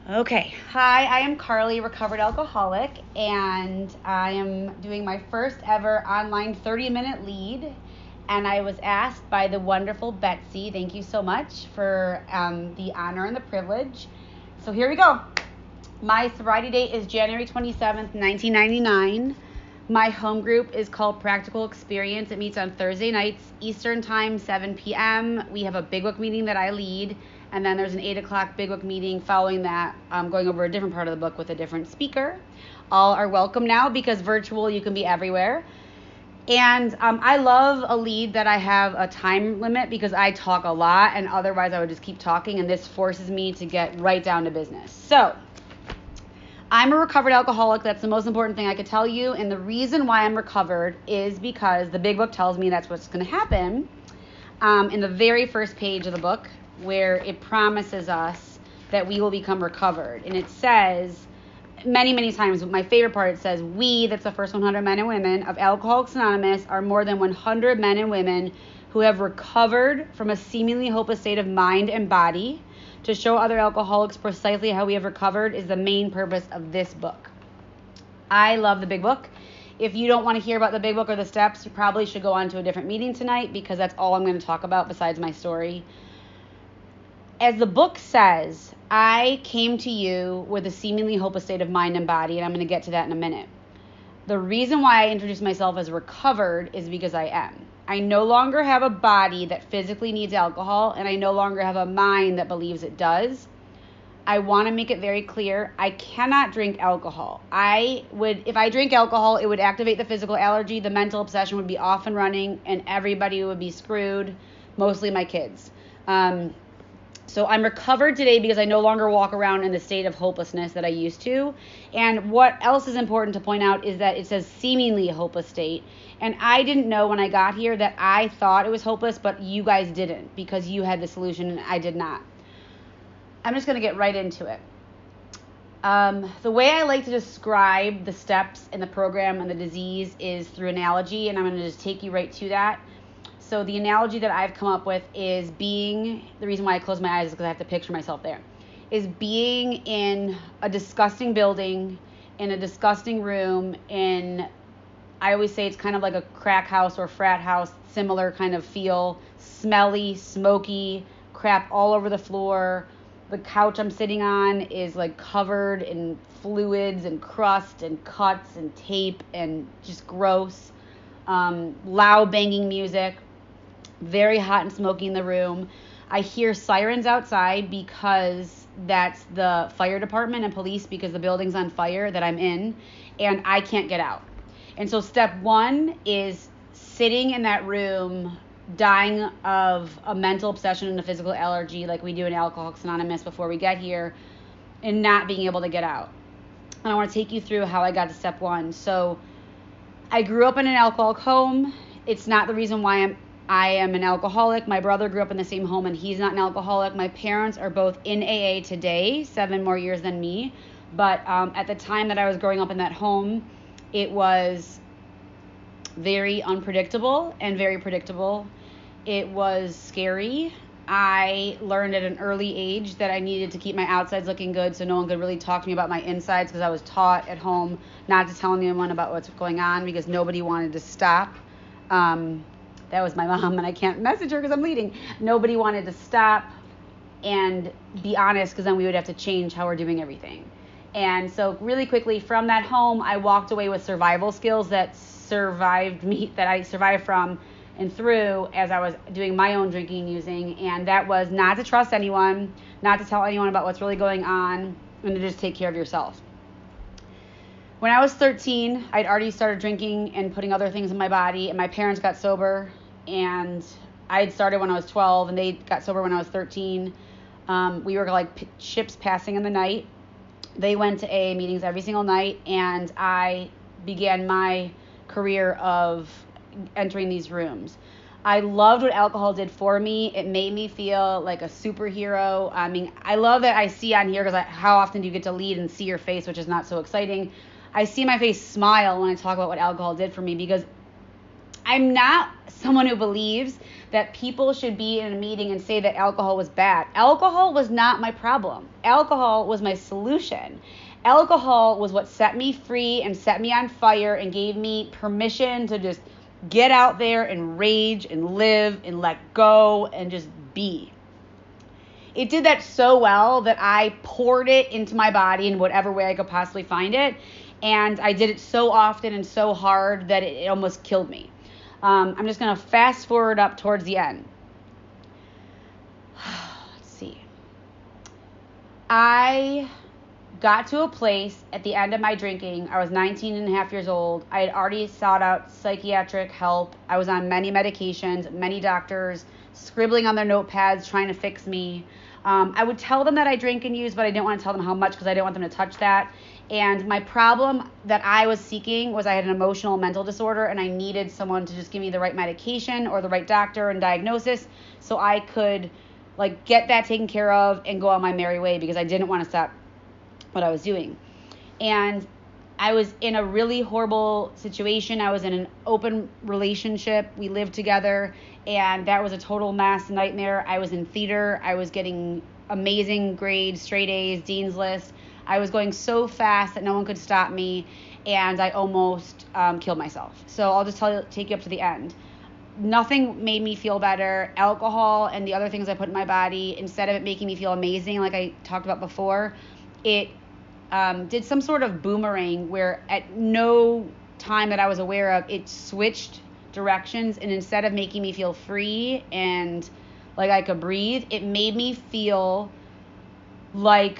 Okay. Hi, I am Carly, recovered alcoholic, and I am doing my first ever online 30-minute lead. And I was asked by the wonderful Betsy, thank you so much for the honor and the privilege. So here we go. My sobriety date is January 27th, 1999. My home group is called Practical Experience. It meets on Thursday nights, Eastern Time, 7 p.m. We have a Big Book meeting that I lead, and then there's an 8 o'clock Big Book meeting following that, going over a different part of the book with a different speaker. All are welcome now because virtual, you can be everywhere. And I love a lead that I have a time limit because I talk a lot, and otherwise I would just keep talking, and this forces me to get right down to business. So I'm a recovered alcoholic. That's the most important thing I could tell you. And the reason why I'm recovered is because the Big Book tells me that's what's going to happen in the very first page of the book, where it promises us that we will become recovered. And it says many, many times, my favorite part, it says, we, that's the first 100 men and women of Alcoholics Anonymous, are more than 100 men and women who have recovered from a seemingly hopeless state of mind and body. To show other alcoholics precisely how we have recovered is the main purpose of this book. I love the Big Book. If you don't want to hear about the Big Book or the steps, you probably should go on to a different meeting tonight because that's all I'm going to talk about besides my story. As the book says, I came to you with a seemingly hopeless state of mind and body, and I'm going to get to that in a minute. The reason why I introduced myself as recovered is because I am. I no longer have a body that physically needs alcohol, and I no longer have a mind that believes it does. I want to make it very clear, I cannot drink alcohol. If I drink alcohol, it would activate the physical allergy, the mental obsession would be off and running, and everybody would be screwed, mostly my kids. So I'm recovered today because I no longer walk around in the state of hopelessness that I used to. And what else is important to point out is that it says seemingly a hopeless state. And I didn't know when I got here that I thought it was hopeless, but you guys didn't because you had the solution and I did not. I'm just going to get right into it. The way I like to describe the steps in the program and the disease is through analogy, and I'm going to just take you right to that. So the analogy that I've come up with is the reason why I close my eyes is because I have to picture myself there, is being in a disgusting building, in a disgusting room, I always say it's kind of like a crack house or frat house, similar kind of feel, smelly, smoky, crap all over the floor. The couch I'm sitting on is like covered in fluids and crust and cuts and tape and just gross. Loud banging music. Very hot and smoky in the room. I hear sirens outside because that's the fire department and police because the building's on fire that I'm in, and I can't get out. And so step one is sitting in that room, dying of a mental obsession and a physical allergy like we do in Alcoholics Anonymous before we get here, and not being able to get out. And I want to take you through how I got to step one. So I grew up in an alcoholic home. It's not the reason why I am an alcoholic. My brother grew up in the same home and he's not an alcoholic. My parents are both in AA today, 7 more years than me. But at the time that I was growing up in that home, it was very unpredictable and very predictable. It was scary. I learned at an early age that I needed to keep my outsides looking good so no one could really talk to me about my insides because I was taught at home not to tell anyone about what's going on because nobody wanted to stop. That was my mom, and I can't message her because I'm leading. Nobody wanted to stop and be honest because then we would have to change how we're doing everything. And so really quickly from that home, I walked away with survival skills that I survived from and through as I was doing my own drinking and using. And that was not to trust anyone, not to tell anyone about what's really going on, and to just take care of yourself. When I was 13, I'd already started drinking and putting other things in my body, and my parents got sober, and I had started when I was 12, and they got sober when I was 13. We were like ships passing in the night. They went to AA meetings every single night, and I began my career of entering these rooms. I loved what alcohol did for me. It made me feel like a superhero. I mean, I love that I see on here because how often do you get to lead and see your face, which is not so exciting. I see my face smile when I talk about what alcohol did for me because I'm not someone who believes that people should be in a meeting and say that alcohol was bad. Alcohol was not my problem. Alcohol was my solution. Alcohol was what set me free and set me on fire and gave me permission to just get out there and rage and live and let go and just be. It did that so well that I poured it into my body in whatever way I could possibly find it. And I did it so often and so hard that it almost killed me. I'm just going to fast forward up towards the end. Let's see. I got to a place at the end of my drinking. I was 19 and a half years old. I had already sought out psychiatric help. I was on many medications, many doctors, scribbling on their notepads, trying to fix me. I would tell them that I drink and use, but I didn't want to tell them how much because I didn't want them to touch that. And my problem that I was seeking was I had an emotional and mental disorder, and I needed someone to just give me the right medication or the right doctor and diagnosis so I could get that taken care of and go on my merry way because I didn't want to stop what I was doing. And I was in a really horrible situation. I was in an open relationship. We lived together, and that was a total mass nightmare. I was in theater. I was getting amazing grades, straight A's, dean's list. I was going so fast that no one could stop me, and I almost killed myself. So I'll just take you up to the end. Nothing made me feel better. Alcohol and the other things I put in my body, instead of it making me feel amazing like I talked about before, it did some sort of boomerang where at no time that I was aware of, it switched directions, and instead of making me feel free and like I could breathe, it made me feel like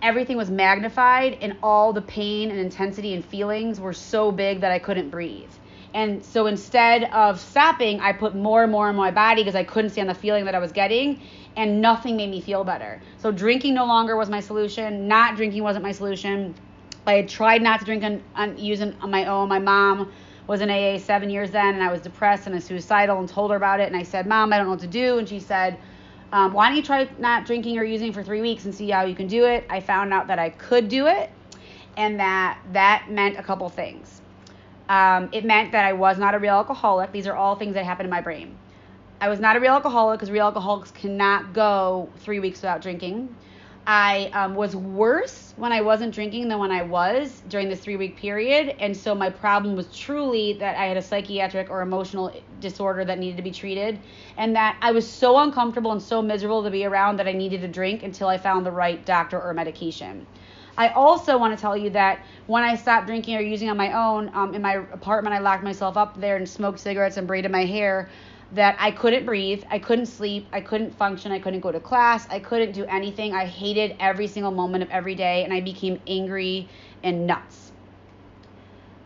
everything was magnified and all the pain and intensity and feelings were so big that I couldn't breathe. And so instead of stopping, I put more and more in my body because I couldn't stand the feeling that I was getting, and nothing made me feel better. So drinking no longer was my solution. Not drinking wasn't my solution. I had tried not to drink and use on my own. My mom was in AA 7 years then, and I was depressed and suicidal and told her about it. And I said, Mom, I don't know what to do. And she said, why don't you try not drinking or using for 3 weeks and see how you can do it? I found out that I could do it, and that meant a couple things. It meant that I was not a real alcoholic. These are all things that happen in my brain. I was not a real alcoholic because real alcoholics cannot go 3 weeks without drinking. I was worse when I wasn't drinking than when I was during this 3-week period. And so my problem was truly that I had a psychiatric or emotional disorder that needed to be treated, and that I was so uncomfortable and so miserable to be around that I needed to drink until I found the right doctor or medication. I also want to tell you that when I stopped drinking or using on my own, in my apartment, I locked myself up there and smoked cigarettes and braided my hair, that I couldn't breathe, I couldn't sleep, I couldn't function, I couldn't go to class, I couldn't do anything. I hated every single moment of every day, and I became angry and nuts.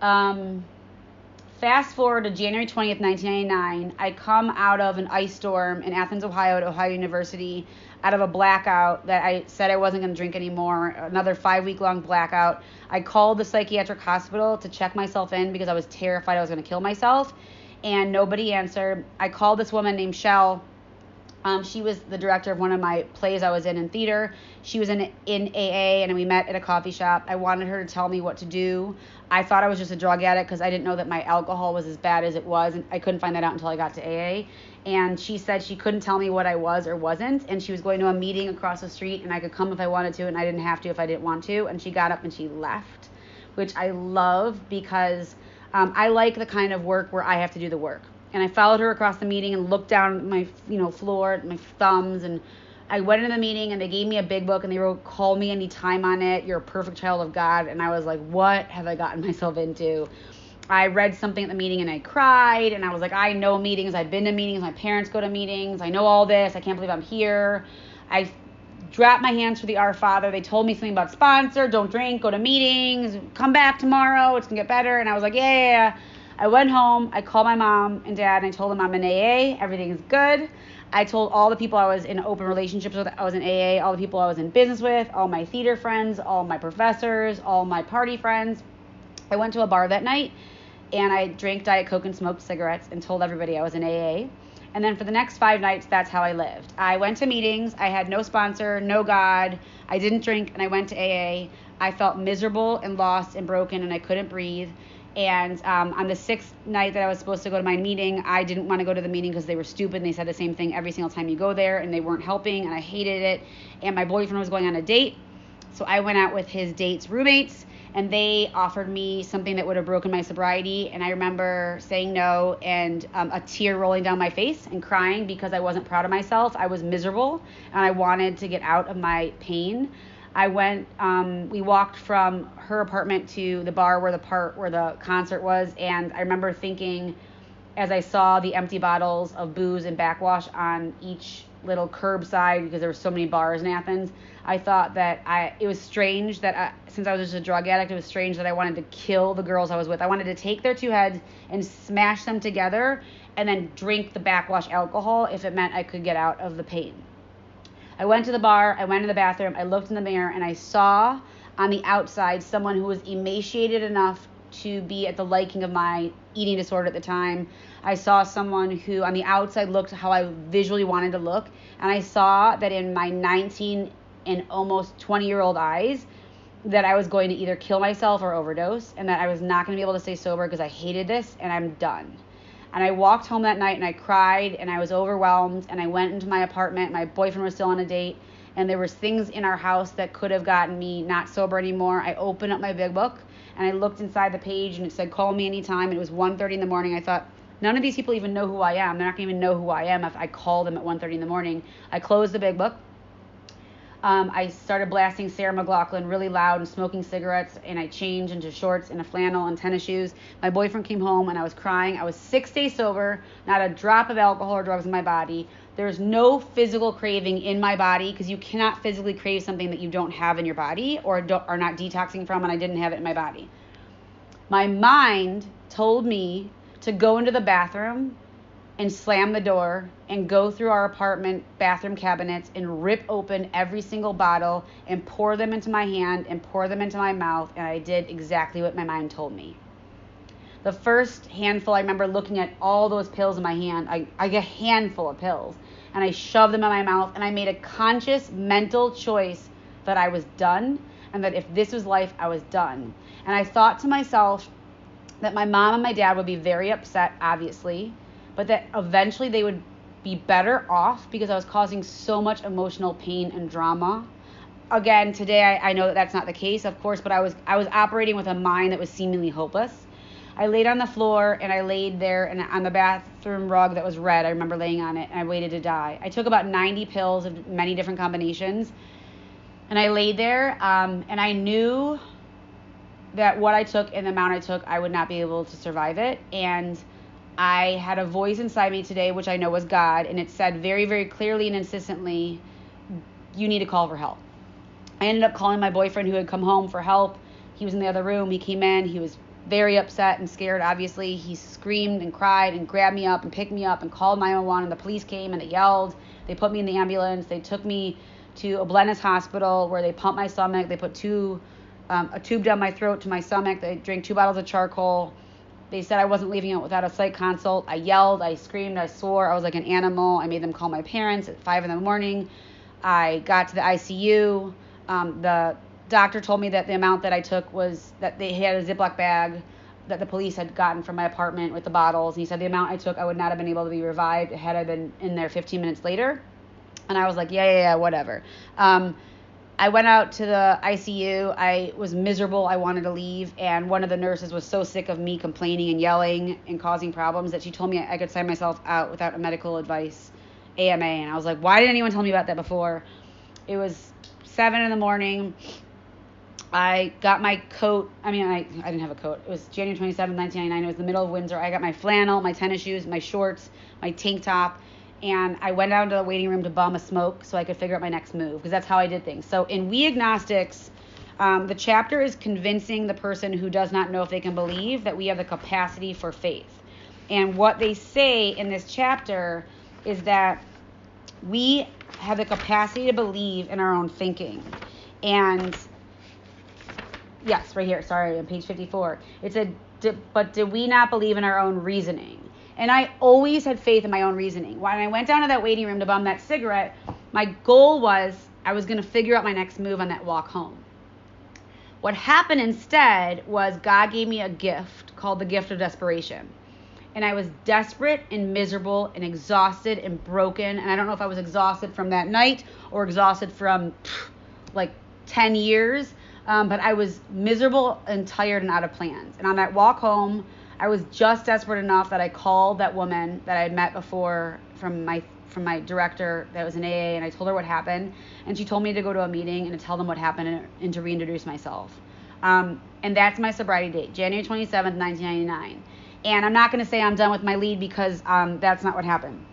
Fast forward to January 20th, 1999, I come out of an ice storm in Athens, Ohio, at Ohio University, out of a blackout that I said I wasn't going to drink anymore, another 5-week-long blackout. I called the psychiatric hospital to check myself in because I was terrified I was going to kill myself, and nobody answered. I called this woman named Shell. She was the director of one of my plays I was in theater. She was in AA, and we met at a coffee shop. I wanted her to tell me what to do. I thought I was just a drug addict because I didn't know that my alcohol was as bad as it was, and I couldn't find that out until I got to AA. And she said she couldn't tell me what I was or wasn't, and she was going to a meeting across the street, and I could come if I wanted to, and I didn't have to if I didn't want to. And she got up and she left, which I love because I like the kind of work where I have to do the work. And I followed her across the meeting and looked down at my floor, my thumbs, and I went into the meeting, and they gave me a big book, and they wrote, "Call me anytime" on it. "You're a perfect child of God." And I was like, what have I gotten myself into? I read something at the meeting, and I cried, and I was like, I know meetings. I've been to meetings. My parents go to meetings. I know all this. I can't believe I'm here. I dropped my hands for the Our Father. They told me something about sponsor, don't drink, go to meetings, come back tomorrow, it's going to get better. And I was like, yeah. I went home, I called my mom and dad, and I told them I'm in AA, everything is good. I told all the people I was in open relationships with, I was in AA, all the people I was in business with, all my theater friends, all my professors, all my party friends. I went to a bar that night, and I drank Diet Coke and smoked cigarettes and told everybody I was in AA. And then for the next 5 nights, that's how I lived. I went to meetings, I had no sponsor, no God, I didn't drink, and I went to AA. I felt miserable and lost and broken, and I couldn't breathe. And on the 6th night that I was supposed to go to my meeting, I didn't want to go to the meeting because they were stupid and they said the same thing every single time you go there, and they weren't helping, and I hated it. And my boyfriend was going on a date, so I went out with his date's roommates, and they offered me something that would have broken my sobriety. And I remember saying no, and a tear rolling down my face and crying because I wasn't proud of myself. I was miserable, and I wanted to get out of my pain. We walked from her apartment to the bar where the concert was, and I remember thinking, as I saw the empty bottles of booze and backwash on each little curbside, because there were so many bars in Athens, I thought that it was strange that since I was just a drug addict, it was strange that I wanted to kill the girls I was with. I wanted to take their two heads and smash them together and then drink the backwash alcohol if it meant I could get out of the pain. I went to the bar, I went to the bathroom, I looked in the mirror, and I saw on the outside someone who was emaciated enough to be at the liking of my eating disorder at the time. I saw someone who on the outside looked how I visually wanted to look, and I saw that in my 19 and almost 20-year-old eyes that I was going to either kill myself or overdose, and that I was not going to be able to stay sober because I hated this, and I'm done. And I walked home that night and I cried and I was overwhelmed, and I went into my apartment. My boyfriend was still on a date, and there was things in our house that could have gotten me not sober anymore. I opened up my big book and I looked inside the page, and it said, call me anytime. And it was 1:30 in the morning. I thought, none of these people even know who I am. They're not going to even know who I am if I call them at 1:30 in the morning. I closed the big book. I started blasting Sarah McLachlan really loud and smoking cigarettes, and I changed into shorts and a flannel and tennis shoes. My boyfriend came home and I was crying. I was 6 days sober, not a drop of alcohol or drugs in my body. There's no physical craving in my body, because you cannot physically crave something that you don't have in your body or are not detoxing from, and I didn't have it in my body. My mind told me to go into the bathroom and slam the door and go through our apartment bathroom cabinets and rip open every single bottle and pour them into my hand and pour them into my mouth, and I did exactly what my mind told me. The first handful, I remember looking at all those pills in my hand, I get a handful of pills, and I shoved them in my mouth, and I made a conscious mental choice that I was done, and that if this was life, I was done. And I thought to myself that my mom and my dad would be very upset, obviously, but that eventually they would be better off because I was causing so much emotional pain and drama. Again, today I know that that's not the case, of course, but I was operating with a mind that was seemingly hopeless. I laid on the floor, and I laid there and on the bathroom rug that was red. I remember laying on it, and I waited to die. I took about 90 pills of many different combinations, and I laid there, and I knew that what I took and the amount I took, I would not be able to survive it. And I had a voice inside me today, which I know was God, and it said very, very clearly and insistently, you need to call for help. I ended up calling my boyfriend, who had come home, for help. He was in the other room. He came in. He was very upset and scared, obviously. He screamed and cried and grabbed me up and picked me up and called 911, and the police came and they yelled. They put me in the ambulance. They took me to Oblenis Hospital, where they pumped my stomach. They put a tube down my throat to my stomach. They drank 2 bottles of charcoal. They said I wasn't leaving it without a psych consult. I yelled, I screamed, I swore. I was like an animal. I made them call my parents at 5 in the morning. I got to the ICU. The doctor told me that the amount that I took was that they had a Ziploc bag that the police had gotten from my apartment with the bottles. And he said the amount I took, I would not have been able to be revived had I been in there 15 minutes later. And I was like, yeah, whatever. I went out to the ICU. I was miserable. I wanted to leave. And one of the nurses was so sick of me complaining and yelling and causing problems that she told me I could sign myself out without a medical advice, AMA. And I was like, why didn't anyone tell me about that before? It was 7 in the morning. I got my coat. I didn't have a coat. It was January 27, 1999. It was the middle of Windsor. I got my flannel, my tennis shoes, my shorts, my tank top. And I went down to the waiting room to bum a smoke so I could figure out my next move, because that's how I did things. So in We Agnostics, the chapter is convincing the person who does not know if they can believe that we have the capacity for faith. And what they say in this chapter is that we have the capacity to believe in our own thinking. And yes, right here, sorry, on page 54. It said, but did we not believe in our own reasoning? And I always had faith in my own reasoning. When I went down to that waiting room to bum that cigarette, my goal was I was going to figure out my next move on that walk home. What happened instead was God gave me a gift called the gift of desperation. And I was desperate and miserable and exhausted and broken. And I don't know if I was exhausted from that night or exhausted from like 10 years. But I was miserable and tired and out of plans. And on that walk home, I was just desperate enough that I called that woman that I had met before from my director that was in AA, and I told her what happened. And she told me to go to a meeting and to tell them what happened and to reintroduce myself. And that's my sobriety date, January 27th, 1999. And I'm not going to say I'm done with my lead because that's not what happened.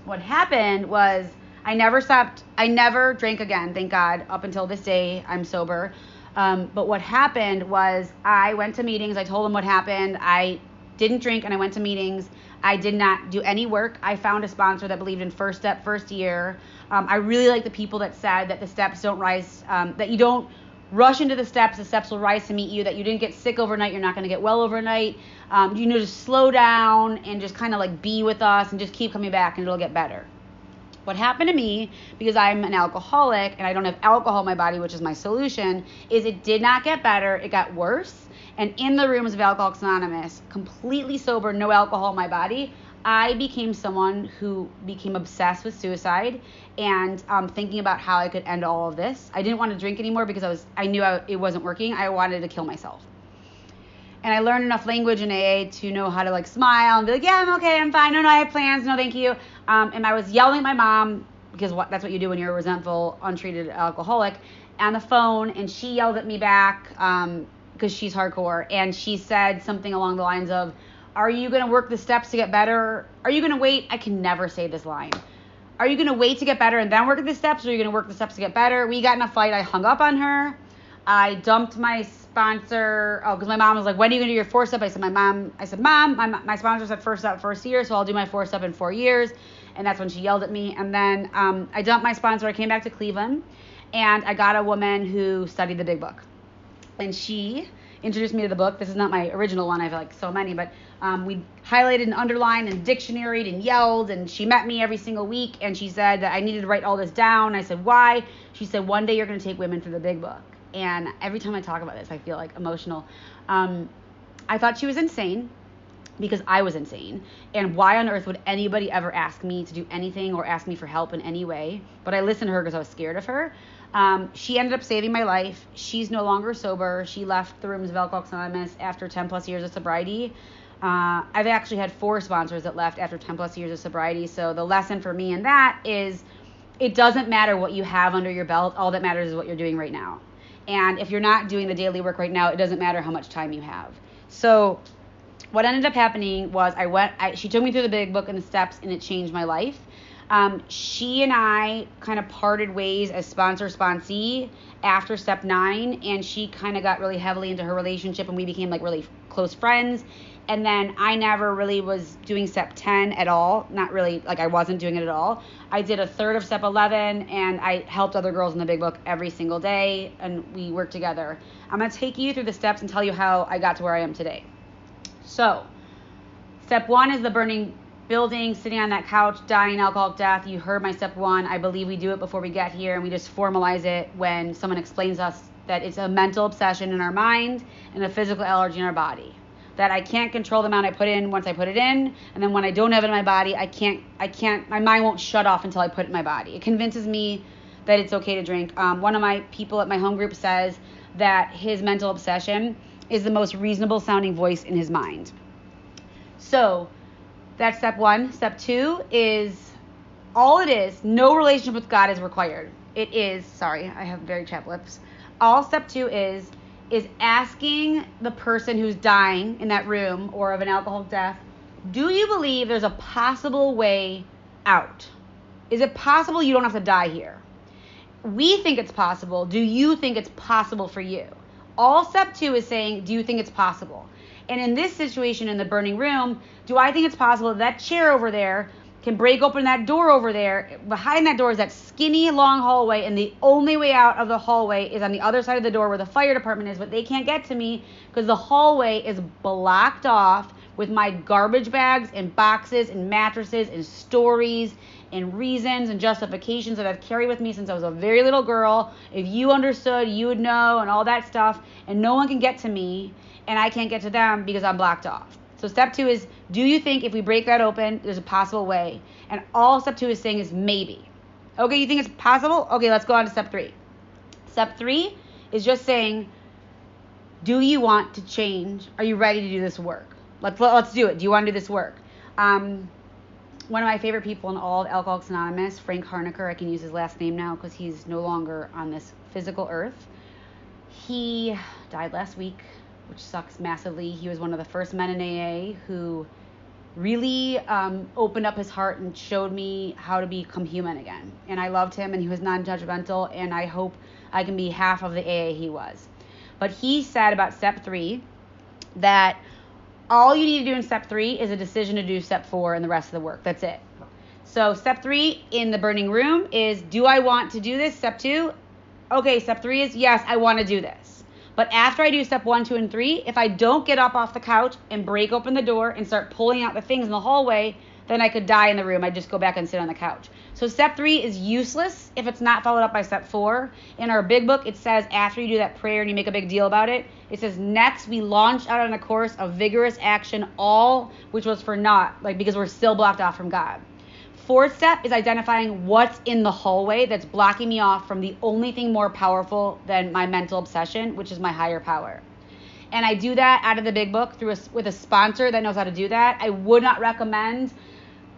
What happened was I never stopped. I never drank again, thank God. Up until this day, I'm sober. But what happened was I went to meetings. I told them what happened. I didn't drink and I went to meetings. I did not do any work. I found a sponsor that believed in first step, first year. I really like the people that said that the steps don't rise, that you don't rush into the steps will rise to meet you, that you didn't get sick overnight, you're not going to get well overnight. You need to slow down and just kind of like be with us and just keep coming back and it'll get better. What happened to me, because I'm an alcoholic and I don't have alcohol in my body, which is my solution, is it did not get better, it got worse. And in the rooms of Alcoholics Anonymous, completely sober, no alcohol in my body, I became someone who became obsessed with suicide and thinking about how I could end all of this. I didn't want to drink anymore because I knew it wasn't working. I wanted to kill myself. And I learned enough language in AA to know how to like smile and be like, yeah, I'm okay, I'm fine. No, I have plans. No, thank you. And I was yelling at my mom, because that's what you do when you're a resentful, untreated alcoholic, on the phone. And she yelled at me back because she's hardcore. And she said something along the lines of, are you going to work the steps to get better? Are you going to wait? I can never say this line. Are you going to wait to get better and then work the steps? Or are you going to work the steps to get better? We got in a fight. I hung up on her. I dumped my sponsor. Oh, because my mom was like, when are you going to do your 4-step? I said, Mom, my sponsor said first step, first year. So I'll do my 4-step in 4 years. And that's when she yelled at me. And then I dumped my sponsor. I came back to Cleveland and I got a woman who studied the big book. And she introduced me to the book. This is not my original one. I have like so many, but we highlighted and underlined and dictionaried and yelled. And she met me every single week. And she said that I needed to write all this down. I said, why? She said, one day you're going to take women through the big book. And every time I talk about this, I feel like emotional. I thought she was insane because I was insane. And why on earth would anybody ever ask me to do anything or ask me for help in any way? But I listened to her because I was scared of her. She ended up saving my life. She's no longer sober. She left the rooms of Alcoholics Anonymous after 10 plus years of sobriety. I've actually had 4 sponsors that left after 10 plus years of sobriety. So the lesson for me in that is it doesn't matter what you have under your belt. All that matters is what you're doing right now. And if you're not doing the daily work right now, it doesn't matter how much time you have. So what ended up happening was she took me through the big book and the steps, and it changed my life. She and I kind of parted ways as sponsor-sponsee after step 9, and she kind of got really heavily into her relationship, and we became like really close friends. And then I never really was doing step 10 at all. Not really, like I wasn't doing it at all. I did a third of step 11, and I helped other girls in the big book every single day, and we worked together. I'm going to take you through the steps and tell you how I got to where I am today. So, step 1 is the burning building, sitting on that couch, dying alcoholic death. You heard my step 1. I believe we do it before we get here, and we just formalize it when someone explains to us that it's a mental obsession in our mind and a physical allergy in our body. That I can't control the amount I put in once I put it in, and then when I don't have it in my body, my mind won't shut off until I put it in my body. It convinces me that it's okay to drink. One of my people at my home group says that his mental obsession is the most reasonable sounding voice in his mind. So that's step 1. Step 2 is all it is. No relationship with God is required. It is, sorry, I have very chapped lips. All step 2 is asking the person who's dying in that room or of an alcoholic death, do you believe there's a possible way out? Is it possible you don't have to die here? We think it's possible. Do you think it's possible for you? All step 2 is saying, do you think it's possible? And in this situation in the burning room, do I think it's possible that chair over there can break open that door over there? Behind that door is that skinny long hallway, and the only way out of the hallway is on the other side of the door where the fire department is, but they can't get to me because the hallway is blocked off with my garbage bags and boxes and mattresses and stories and reasons and justifications that I've carried with me since I was a very little girl. If you understood, you would know, and all that stuff. And no one can get to me, and I can't get to them because I'm blocked off. So step 2 is, do you think if we break that open, there's a possible way? And all step 2 is saying is maybe. Okay, you think it's possible? Okay, let's go on to step 3. Step 3 is just saying, do you want to change? Are you ready to do this work? Let's do it. Do you want to do this work? One of my favorite people in all of Alcoholics Anonymous, Frank Harnicker, I can use his last name now because he's no longer on this physical earth. He died last week, which sucks massively. He was one of the first men in AA who really opened up his heart and showed me how to become human again. And I loved him, and he was non-judgmental, and I hope I can be half of the AA he was. But he said about step 3 that all you need to do in step 3 is a decision to do step 4 and the rest of the work. That's it. So step 3 in the burning room is, do I want to do this? Step 2, okay, step 3 is, yes, I want to do this. But after I do step 1, 2, and 3, if I don't get up off the couch and break open the door and start pulling out the things in the hallway, then I could die in the room. I'd just go back and sit on the couch. So step 3 is useless if it's not followed up by step 4. In our big book, it says after you do that prayer and you make a big deal about it, it says next we launch out on a course of vigorous action, all which was for naught, because we're still blocked off from God. 4th step is identifying what's in the hallway that's blocking me off from the only thing more powerful than my mental obsession, which is my higher power. And I do that out of the big book with a sponsor that knows how to do that. I would not recommend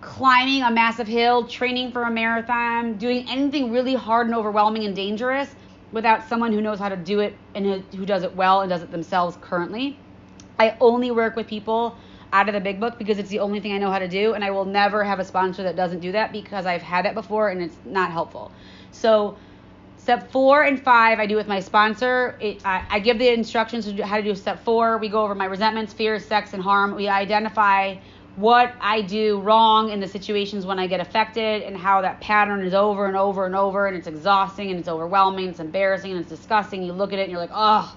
climbing a massive hill, training for a marathon, doing anything really hard and overwhelming and dangerous without someone who knows how to do it and who does it well and does it themselves currently. I only work with people out of the big book because it's the only thing I know how to do, and I will never have a sponsor that doesn't do that because I've had that before and it's not helpful. So step 4 and 5 I do with my sponsor. I give the instructions on how to do step 4. We go over my resentments, fears, sex, and harm. We identify what I do wrong in the situations when I get affected and how that pattern is over and over and over, and it's exhausting and it's overwhelming, it's embarrassing and it's disgusting. You look at it and you're like, oh.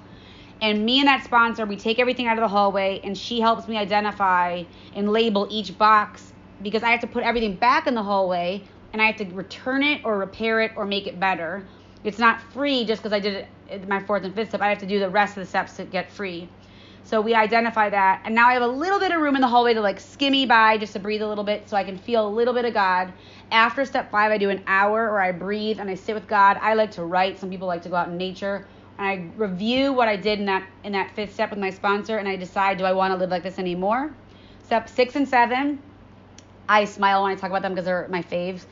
And me and that sponsor, we take everything out of the hallway, and she helps me identify and label each box because I have to put everything back in the hallway and I have to return it or repair it or make it better. It's not free just because I did it in my 4th and 5th step. I have to do the rest of the steps to get free. So we identify that, and now I have a little bit of room in the hallway to skimmy by, just to breathe a little bit so I can feel a little bit of God. After step 5, I do an hour where I breathe and I sit with God. I like to write. Some people like to go out in nature. And I review what I did in that 5th step with my sponsor, and I decide, do I want to live like this anymore? Step 6 and 7, I smile when I talk about them because they're my faves.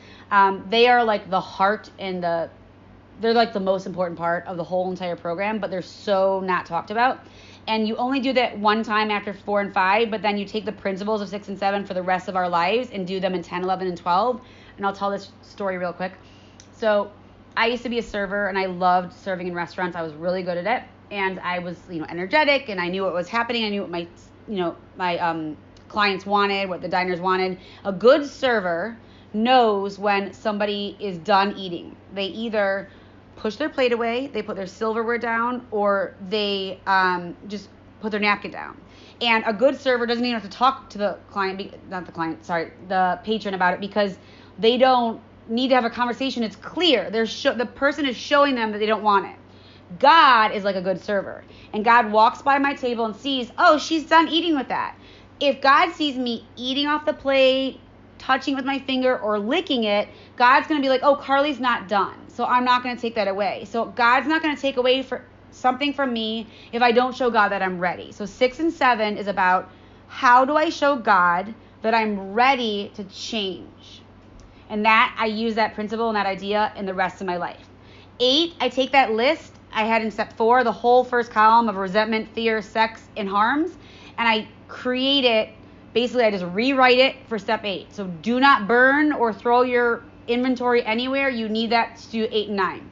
They are like the heart and they're like the most important part of the whole entire program, but they're so not talked about. And you only do that one time after 4 and 5, but then you take the principles of 6 and 7 for the rest of our lives and do them in 10, 11, and 12. And I'll tell this story real quick. So I used to be a server, and I loved serving in restaurants. I was really good at it, and I was, energetic, and I knew what was happening. I knew what my clients wanted, what the diners wanted. A good server knows when somebody is done eating. They either push their plate away, they put their silverware down, or they just put their napkin down. And a good server doesn't even have to talk to the the patron about it, because they don't need to have a conversation. It's clear. The person is showing them that they don't want it. God is like a good server, and God walks by my table and sees, oh, she's done eating with that. If God sees me eating off the plate, touching with my finger, or licking it, God's going to be like, oh, Carly's not done, so I'm not going to take that away. So God's not going to take away something from me if I don't show God that I'm ready. So 6 and 7 is about, how do I show God that I'm ready to change? And that, I use that principle and that idea in the rest of my life. 8, I take that list I had in step 4, the whole first column of resentment, fear, sex, and harms, and I create it. Basically, I just rewrite it for step 8. So do not burn or throw your inventory anywhere. You need that to do 8 and 9.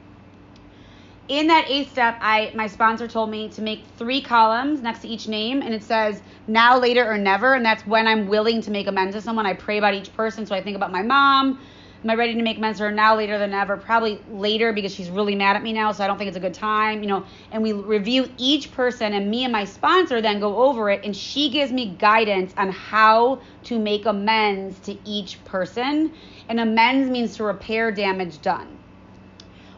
In that 8th step, my sponsor told me to make 3 columns next to each name, and it says now, later, or never, and that's when I'm willing to make amends to someone. I pray about each person, so I think about my mom, Am I ready to make amends to her now, later than ever? Probably later, because she's really mad at me now, so I don't think it's a good time, and we review each person, and me and my sponsor then go over it, and she gives me guidance on how to make amends to each person. And amends means to repair damage done.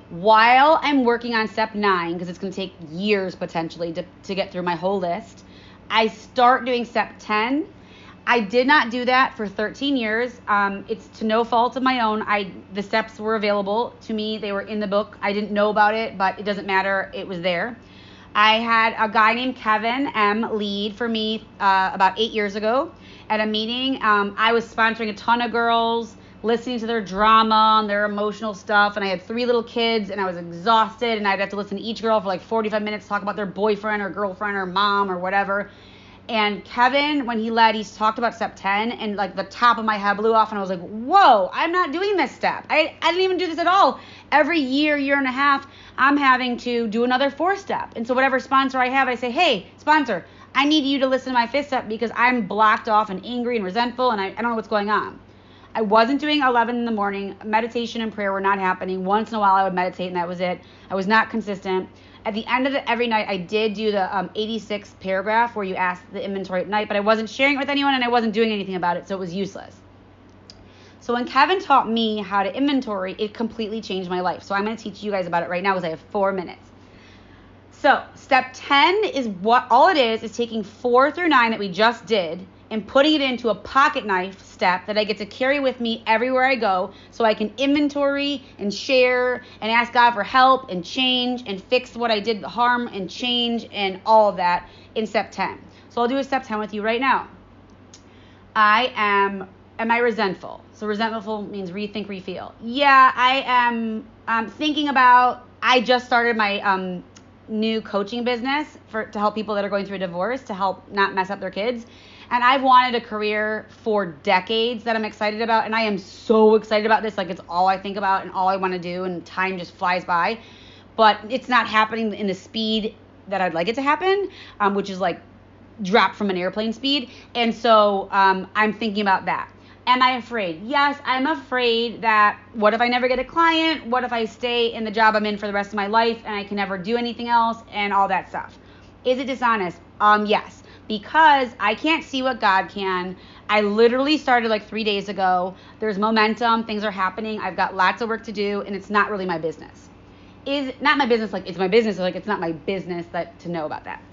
While I'm working on step 9, because it's going to take years potentially to get through my whole list, I start doing step 10. I did not do that for 13 years. It's to no fault of my own. The steps were available to me. They were in the book. I didn't know about it, but it doesn't matter. It was there. I had a guy named Kevin M. lead for me about 8 years ago at a meeting. I was sponsoring a ton of girls, listening to their drama and their emotional stuff, and I had 3 little kids, and I was exhausted, and I'd have to listen to each girl for like 45 minutes talk about their boyfriend or girlfriend or mom or whatever. And Kevin, when he led, he talked about step 10, and like the top of my head blew off, and I was like, whoa, I'm not doing this step. I didn't even do this at all. Every year and a half, I'm having to do another 4 step. And so whatever sponsor I have, I say, hey, sponsor, I need you to listen to my 5th step because I'm blocked off and angry and resentful, and I don't know what's going on. I wasn't doing 11 in the morning. Meditation and prayer were not happening. Once in a while, I would meditate, and that was it. I was not consistent. At the end of every night, I did do the 86th paragraph where you ask the inventory at night, but I wasn't sharing it with anyone, and I wasn't doing anything about it, so it was useless. So when Kevin taught me how to inventory, it completely changed my life. So I'm going to teach you guys about it right now because I have 4 minutes. So step 10 is what all it is taking 4 through 9 that we just did and putting it into a pocket knife step that I get to carry with me everywhere I go, so I can inventory and share and ask God for help and change and fix what I did harm and change and all of that in step 10. So I'll do a step 10 with you right now. Am I resentful? So resentful means rethink, refeel. Yeah, I am thinking about, I just started my new coaching business to help people that are going through a divorce, to help not mess up their kids. And I've wanted a career for decades that I'm excited about, and I am so excited about this. Like, it's all I think about and all I want to do, and time just flies by. But it's not happening in the speed that I'd like it to happen, which is like drop from an airplane speed. And so I'm thinking about that. Am I afraid? Yes, I'm afraid that what if I never get a client? What if I stay in the job I'm in for the rest of my life and I can never do anything else and all that stuff? Is it dishonest? Yes. Because I can't see what God can. I literally started like 3 days ago. There's momentum. Things are happening. I've got lots of work to do, and it's not really my business. Is not my business like it's my business, like it's not my business to know about that.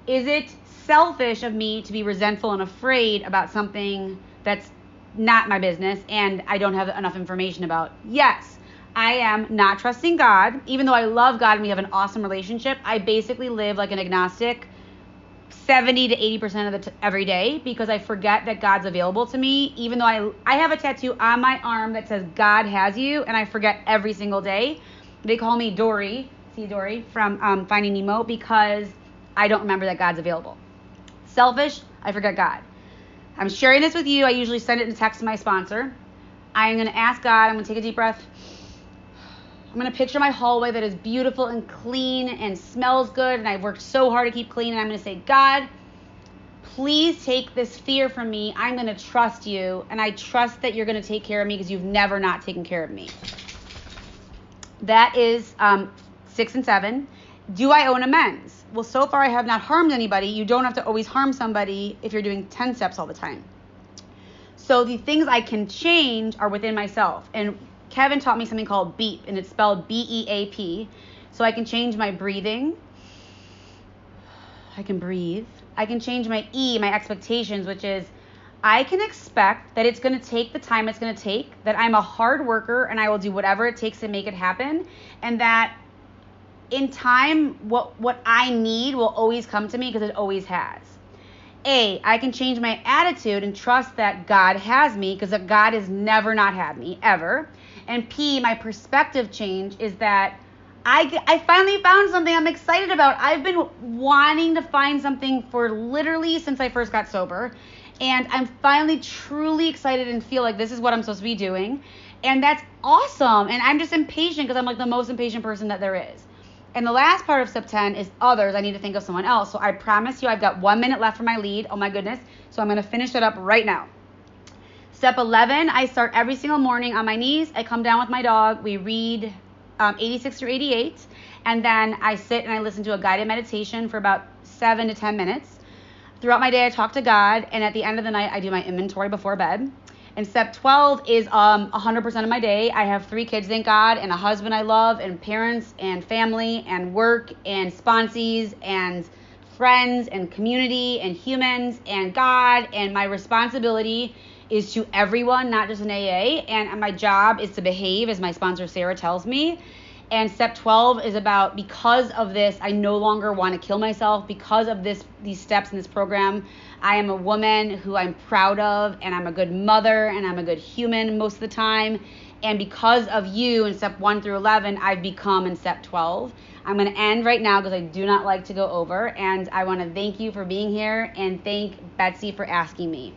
Is it selfish of me to be resentful and afraid about something that's not my business and I don't have enough information about? Yes. I am not trusting God. Even though I love God and we have an awesome relationship, I basically live like an agnostic 70 to 80% of every day, because I forget that God's available to me. Even though I have a tattoo on my arm that says God has you, and I forget every single day. They call me Dory, see Dory from Finding Nemo, because I don't remember that God's available. Selfish, I forget God. I'm sharing this with you. I usually send it in text to my sponsor. I'm going to ask God, I'm going to take a deep breath. I'm going to picture my hallway that is beautiful and clean and smells good, and I've worked so hard to keep clean, and I'm going to say, God, please take this fear from me. I'm going to trust you, and I trust that you're going to take care of me because you've never not taken care of me. That is 6 and 7. Do I owe an amends? Well, so far I have not harmed anybody. You don't have to always harm somebody if you're doing 10 steps all the time. So the things I can change are within myself. And Kevin taught me something called BEAP, and it's spelled B-E-A-P. So I can change my breathing. I can breathe. I can change my E, my expectations, which is I can expect that it's going to take the time it's going to take, that I'm a hard worker and I will do whatever it takes to make it happen, and that in time, what I need will always come to me because it always has. A, I can change my attitude and trust that God has me because God has never not had me, ever. And P, my perspective change is that I finally found something I'm excited about. I've been wanting to find something for literally since I first got sober. And I'm finally truly excited and feel like this is what I'm supposed to be doing. And that's awesome. And I'm just impatient because I'm like the most impatient person that there is. And the last part of step 10 is others. I need to think of someone else. So I promise you I've got 1 minute left for my lead. Oh my goodness. So I'm going to finish it up right now. Step 11, I start every single morning on my knees. I come down with my dog. We read 86 through 88. And then I sit and I listen to a guided meditation for about 7 to 10 minutes. Throughout my day, I talk to God. And at the end of the night, I do my inventory before bed. And step 12 is 100% of my day. I have 3 kids, thank God, and a husband I love, and parents, and family, and work, and sponsees, and friends, and community, and humans, and God. And my responsibility is to everyone, not just an AA. And my job is to behave, as my sponsor Sarah tells me. And step 12 is about, because of this, I no longer want to kill myself. Because of these steps in this program, I am a woman who I'm proud of, and I'm a good mother, and I'm a good human most of the time. And because of you in step 1 through 11, I've become in step 12. I'm going to end right now because I do not like to go over. And I want to thank you for being here and thank Betsy for asking me.